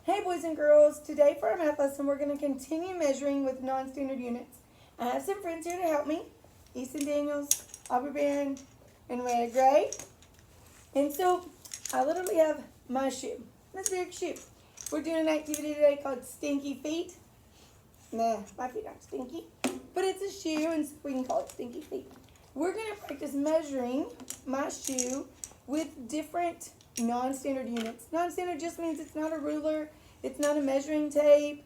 Hey boys and girls, today for our math lesson we're going to continue measuring with non-standard units. I have some friends here to help me, Easton Daniels, Aubrey Barron, and Rhea Gray. And so I literally have my shoe, this big shoe. We're doing an activity today called Stinky Feet. Nah, my feet aren't stinky, but it's a shoe and we can call it Stinky Feet. We're going to practice measuring my shoe with different non-standard units. Non-standard just means it's not a ruler, it's not a measuring tape,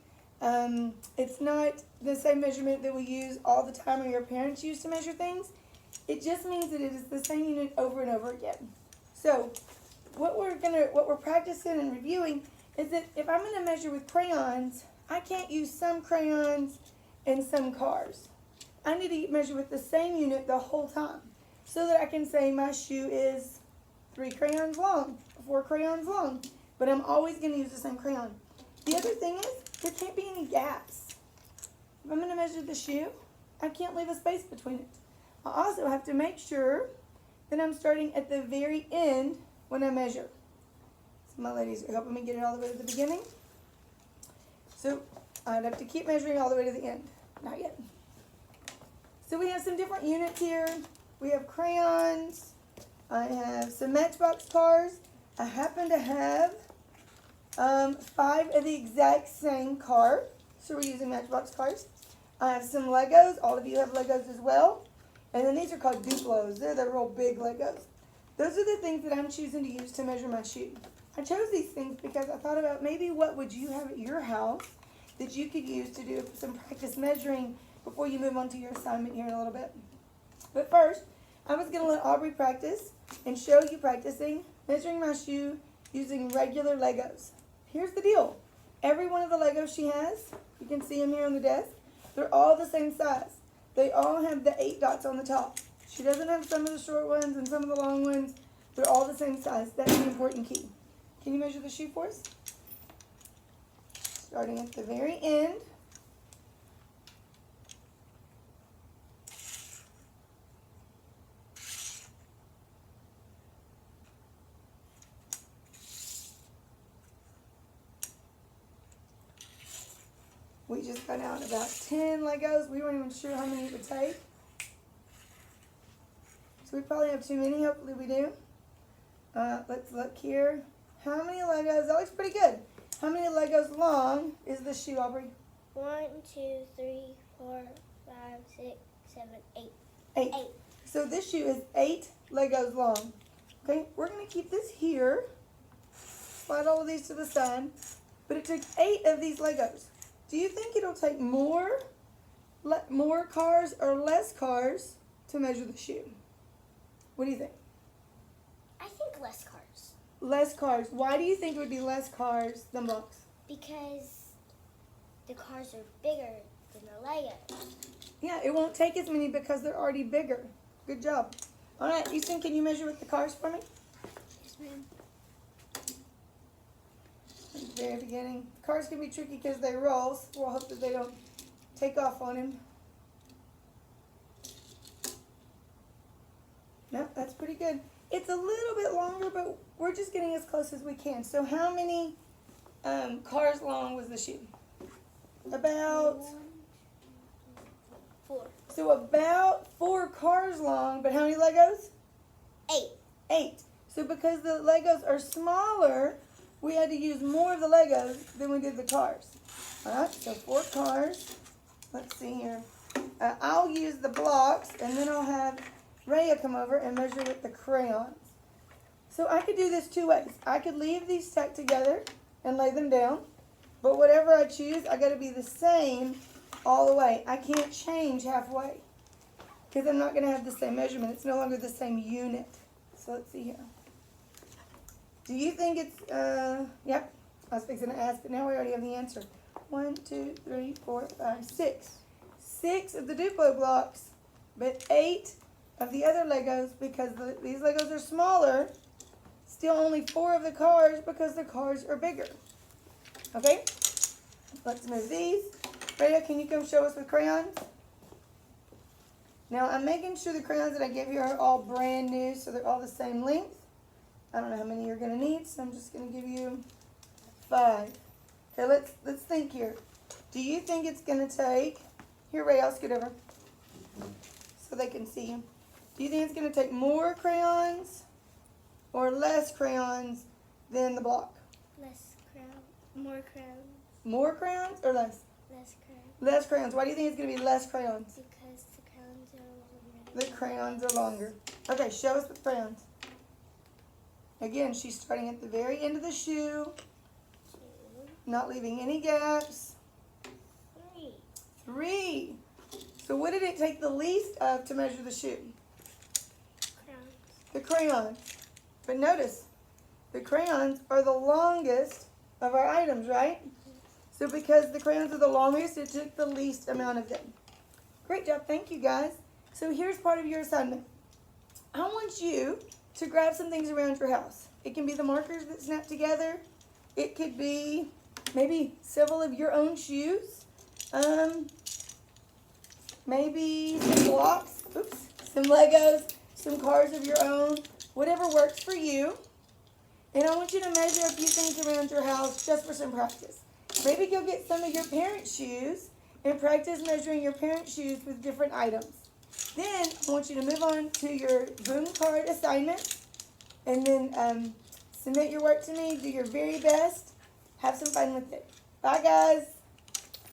it's not the same measurement that we use all the time or your parents use to measure things. It just means that it is the same unit over and over again. So what we're practicing and reviewing is that if I'm going to measure with crayons, I can't use some crayons and some cars. I need to measure with the same unit the whole time so that I can say my shoe is 3 crayons long, 4 crayons long, but I'm always going to use the same crayon. The other thing is, there can't be any gaps. If I'm going to measure the shoe, I can't leave a space between it. I also have to make sure that I'm starting at the very end when I measure. So my ladies are helping me get it all the way to the beginning. So I'd have to keep measuring all the way to the end. Not yet. So we have some different units here. We have crayons. I have some Matchbox cars. I happen to have 5 of the exact same car, so we're using Matchbox cars. I have some Legos. All of you have Legos as well. And then these are called Duplos. They're the real big Legos. Those are the things that I'm choosing to use to measure my shoe. I chose these things because I thought about maybe what would you have at your house that you could use to do some practice measuring before you move on to your assignment here in a little bit. But first, I was going to let Aubrey practice and show you practicing measuring my shoe using regular Legos. Here's the deal. Every one of the Legos she has, you can see them here on the desk, they're all the same size. They all have the 8 dots on the top. She doesn't have some of the short ones and some of the long ones. They're all the same size. That's the important key. Can you measure the shoe for us? Starting at the very end. We just got out about 10 Legos. We weren't even sure how many it would take. So we probably have too many. Hopefully we do. Let's look here. How many Legos? That looks pretty good. How many Legos long is the shoe, Aubrey? 1, 2, 3, 4, 5, 6, 7, 8. 8. So this shoe is 8 Legos long. Okay, we're going to keep this here. Slide all of these to the side. But it took 8 of these Legos. Do you think it'll take more cars or less cars to measure the shoe? What do you think? I think less cars. Less cars. Why do you think it would be less cars than blocks? Because the cars are bigger than the Legos. Yeah, it won't take as many because they're already bigger. Good job. All right, Easton, can you measure with the cars for me? Yes, ma'am. At the very beginning. Cars can be tricky because they roll, so we'll hope that they don't take off on him. No, that's pretty good. It's a little bit longer, but we're just getting as close as we can. So how many cars long was the shoe? About 1, 2, 4. So about 4 cars long, but how many Legos? 8. 8. So because the Legos are smaller, we had to use more of the Legos than we did the cars. All right, so 4 cars. Let's see here. I'll use the blocks, and then I'll have Rhea come over and measure with the crayons. So I could do this 2 ways. I could leave these stacked together and lay them down, but whatever I choose, I got to be the same all the way. I can't change halfway because I'm not going to have the same measurement. It's no longer the same unit. So let's see here. Do you think it's, yep, I was fixing to ask, but now we already have the answer. 1, 2, 3, 4, 5, 6. 6 of the Duplo blocks, but 8 of the other Legos because these Legos are smaller. Still only 4 of the cars because the cars are bigger. Okay, let's move these. Rhea, can you come show us with crayons? Now I'm making sure the crayons that I give you are all brand new, so they're all the same length. I don't know how many you're going to need, so I'm just going to give you 5. Okay, let's think here. Do you think it's gonna take, here Ray, I'll scoot over so they can see you. Do you think it's gonna take more crayons or less crayons than the block? Less crown. More crowns. More crayons or less? Less crowns. Less crayons. Why do you think it's gonna be less crayons? Because the crowns are longer. The crayons are longer. Okay, show us the crayons. Again, she's starting at the very end of the shoe, 2, not leaving any gaps. 3. 3. So what did it take the least of to measure the shoe? Crowns. The crayons. But notice, the crayons are the longest of our items, right? So because the crayons are the longest, it took the least amount of them. Great job. Thank you, guys. So here's part of your assignment. I want you to grab some things around your house. It can be the markers that snap together. It could be maybe several of your own shoes. Maybe some blocks. Oops. Some Legos. Some cars of your own. Whatever works for you. And I want you to measure a few things around your house just for some practice. Maybe go get some of your parents' shoes and practice measuring your parents' shoes with different items. Then I want you to move on to your boom card assignment and then submit your work to me. Do your very best. Have some fun with it. Bye, guys.